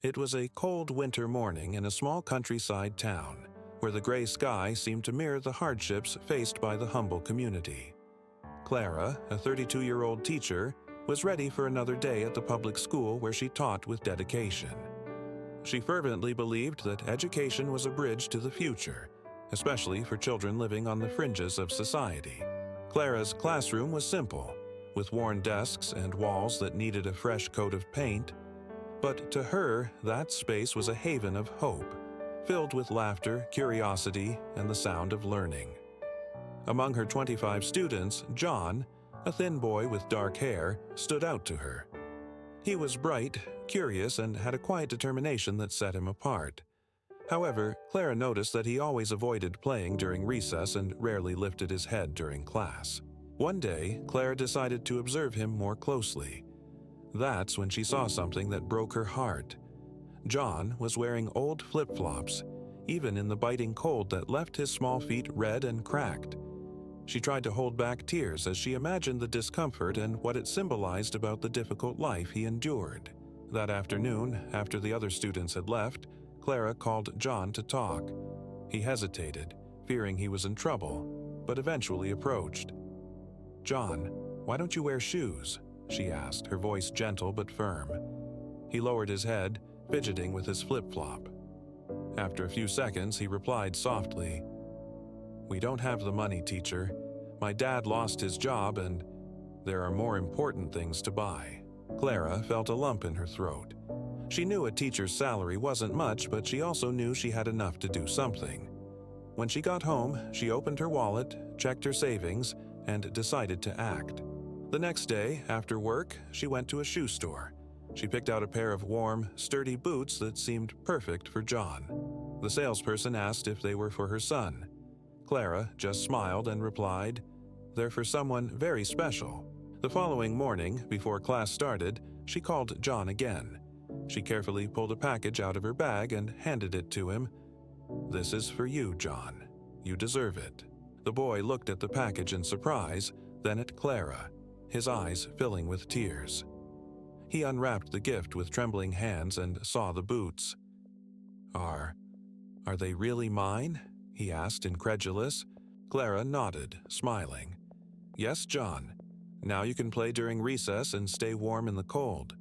It was a cold winter morning in a small countryside town, where the gray sky seemed to mirror the hardships faced by the humble community. Clara, a 32-year-old teacher, was ready for another day at the public school where she taught with dedication. She fervently believed that education was a bridge to the future, especially for children living on the fringes of society. Clara's classroom was simple, with worn desks and walls that needed a fresh coat of paint. But to her, that space was a haven of hope, filled with laughter, curiosity, and the sound of learning. Among her 25 students, John, a thin boy with dark hair, stood out to her. He was bright, curious, and had a quiet determination that set him apart. However, Clara noticed that he always avoided playing during recess and rarely lifted his head during class. One day, Clara decided to observe him more closely. That's when she saw something that broke her heart. John was wearing old flip-flops, even in the biting cold that left his small feet red and cracked. She tried to hold back tears as she imagined the discomfort and what it symbolized about the difficult life he endured. That afternoon, after the other students had left, Clara called John to talk. He hesitated, fearing he was in trouble, but eventually approached. "John, why don't you wear shoes?" she asked, her voice gentle but firm. He lowered his head, fidgeting with his flip-flop. After a few seconds, he replied softly, "We don't have the money, teacher. My dad lost his job and there are more important things to buy." Clara felt a lump in her throat. She knew a teacher's salary wasn't much, but she also knew she had enough to do something. When she got home, she opened her wallet, checked her savings, and decided to act. The next day, after work, she went to a shoe store. She picked out a pair of warm, sturdy boots that seemed perfect for John. The salesperson asked if they were for her son. Clara just smiled and replied, "They're for someone very special." The following morning, before class started, she called John again. She carefully pulled a package out of her bag and handed it to him. "This is for you, John. You deserve it." The boy looked at the package in surprise, then at Clara, his eyes filling with tears. He unwrapped the gift with trembling hands and saw the boots. Are they really mine?" he asked, incredulous. Clara nodded, smiling. "Yes, John. Now you can play during recess and stay warm in the cold."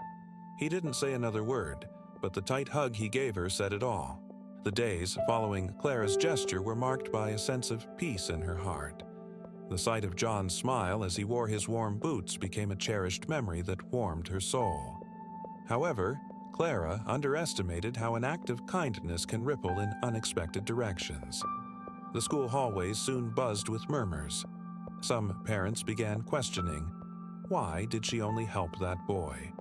He didn't say another word, but the tight hug he gave her said it all. The days following Clara's gesture were marked by a sense of peace in her heart. The sight of John's smile as he wore his warm boots became a cherished memory that warmed her soul. However, Clara underestimated how an act of kindness can ripple in unexpected directions. The school hallways soon buzzed with murmurs. Some parents began questioning, why did she only help that boy?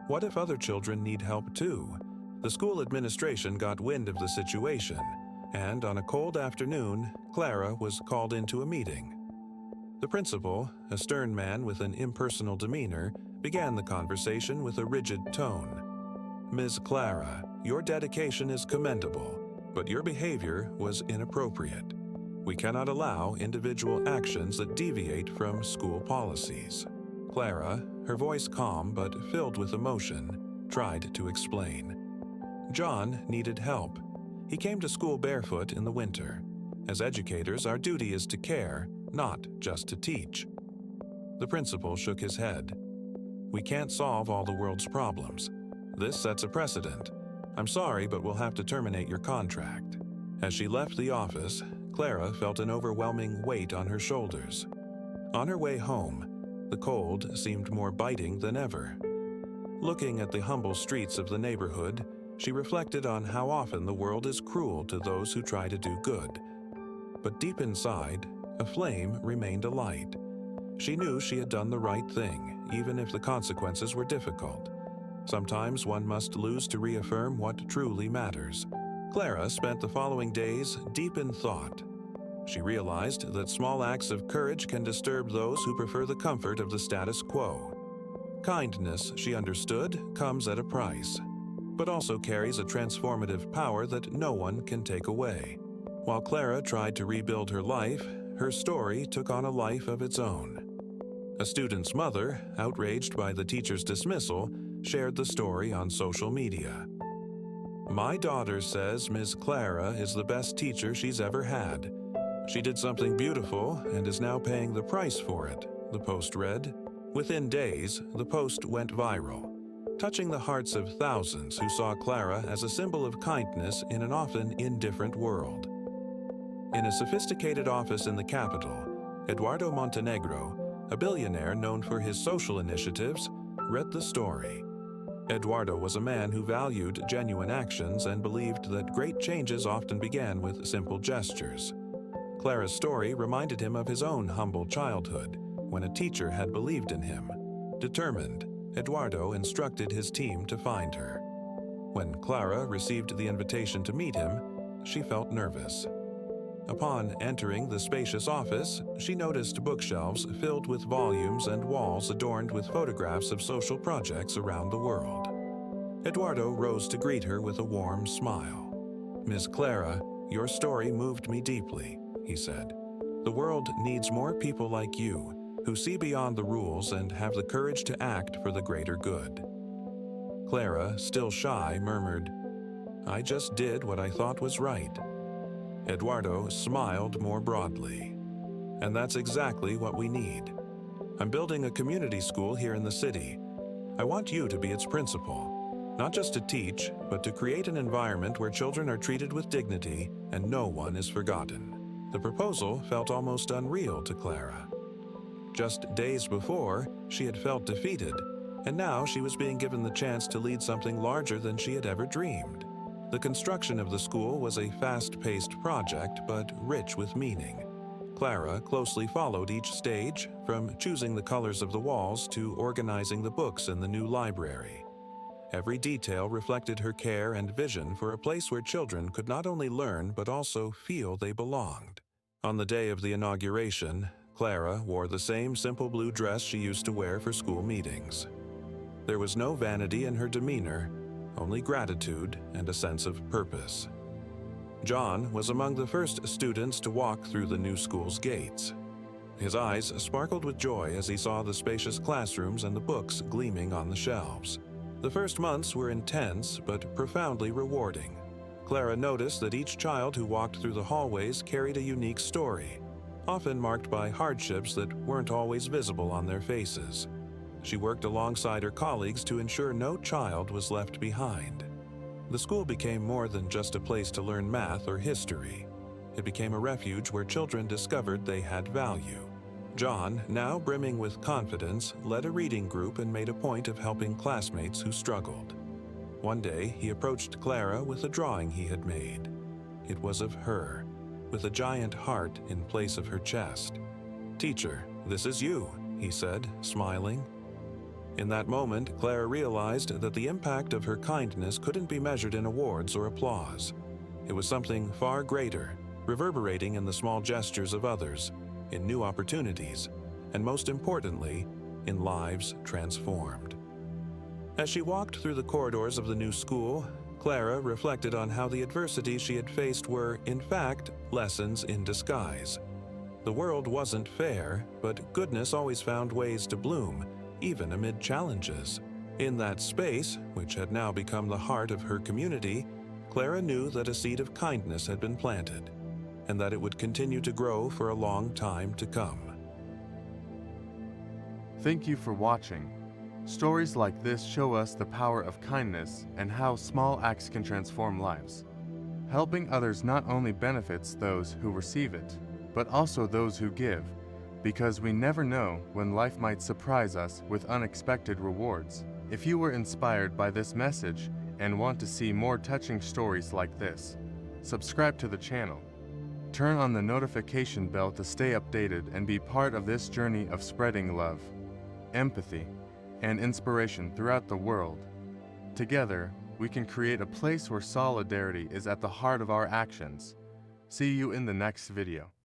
What if other children need help too? The school administration got wind of the situation, and on a cold afternoon, Clara was called into a meeting. The principal, a stern man with an impersonal demeanor, began the conversation with a rigid tone. "Ms. Clara, your dedication is commendable, but your behavior was inappropriate. We cannot allow individual actions that deviate from school policies." Clara, her voice calm but filled with emotion, tried to explain. John needed help. He came to school barefoot in the winter. As educators, our duty is to care, not just to teach. The principal shook his head. "We can't solve all the world's problems. This sets a precedent. I'm sorry, but we'll have to terminate your contract." As she left the office, Clara felt an overwhelming weight on her shoulders. On her way home, the cold seemed more biting than ever. Looking at the humble streets of the neighborhood, she reflected on how often the world is cruel to those who try to do good. But deep inside, a flame remained alight. She knew she had done the right thing, even if the consequences were difficult. Sometimes one must lose to reaffirm what truly matters. Clara spent the following days deep in thought. She realized that small acts of courage can disturb those who prefer the comfort of the status quo. Kindness, she understood, comes at a price, but also carries a transformative power that no one can take away. While Clara tried to rebuild her life, her story took on a life of its own. A student's mother, outraged by the teacher's dismissal, shared the story on social media. My daughter says Ms. Clara is the best teacher she's ever had. She did something beautiful and is now paying the price for it, the post read. Within days, the post went viral, touching the hearts of thousands who saw Clara as a symbol of kindness in an often indifferent world. In a sophisticated office in the capital, Eduardo Montenegro, a billionaire known for his social initiatives, read the story. Eduardo was a man who valued genuine actions and believed that great changes often began with simple gestures. Clara's story reminded him of his own humble childhood, when a teacher had believed in him. Determined, Eduardo instructed his team to find her. When Clara received the invitation to meet him, she felt nervous. Upon entering the spacious office, she noticed bookshelves filled with volumes and walls adorned with photographs of social projects around the world. Eduardo rose to greet her with a warm smile. "Miss Clara, your story moved me deeply," he said. "The world needs more people like you, who see beyond the rules and have the courage to act for the greater good." Clara, still shy, murmured, "I just did what I thought was right." Eduardo smiled more broadly. "And that's exactly what we need. I'm building a community school here in the city. I want you to be its principal, not just to teach, but to create an environment where children are treated with dignity and no one is forgotten." The proposal felt almost unreal to Clara. Just days before, she had felt defeated, and now she was being given the chance to lead something larger than she had ever dreamed. The construction of the school was a fast-paced project, but rich with meaning. Clara closely followed each stage, from choosing the colors of the walls to organizing the books in the new library. Every detail reflected her care and vision for a place where children could not only learn but also feel they belonged. On the day of the inauguration, Clara wore the same simple blue dress she used to wear for school meetings. There was no vanity in her demeanor, only gratitude and a sense of purpose. John was among the first students to walk through the new school's gates. His eyes sparkled with joy as he saw the spacious classrooms and the books gleaming on the shelves. The first months were intense but profoundly rewarding. Clara noticed that each child who walked through the hallways carried a unique story, often marked by hardships that weren't always visible on their faces. She worked alongside her colleagues to ensure no child was left behind. The school became more than just a place to learn math or history. It became a refuge where children discovered they had value. John, now brimming with confidence, led a reading group and made a point of helping classmates who struggled. One day, he approached Clara with a drawing he had made. It was of her, with a giant heart in place of her chest. "Teacher, this is you," he said, smiling. In that moment, Clara realized that the impact of her kindness couldn't be measured in awards or applause. It was something far greater, reverberating in the small gestures of others, in new opportunities, and most importantly, in lives transformed. As she walked through the corridors of the new school, Clara reflected on how the adversities she had faced were, in fact, lessons in disguise. The world wasn't fair, but goodness always found ways to bloom, even amid challenges. In that space, which had now become the heart of her community, Clara knew that a seed of kindness had been planted, and that it would continue to grow for a long time to come. Thank you for watching. Stories like this show us the power of kindness and how small acts can transform lives. Helping others not only benefits those who receive it, but also those who give, because we never know when life might surprise us with unexpected rewards. If you were inspired by this message and want to see more touching stories like this, subscribe to the channel. Turn on the notification bell to stay updated and be part of this journey of spreading love, empathy, and inspiration throughout the world. Together, we can create a place where solidarity is at the heart of our actions. See you in the next video.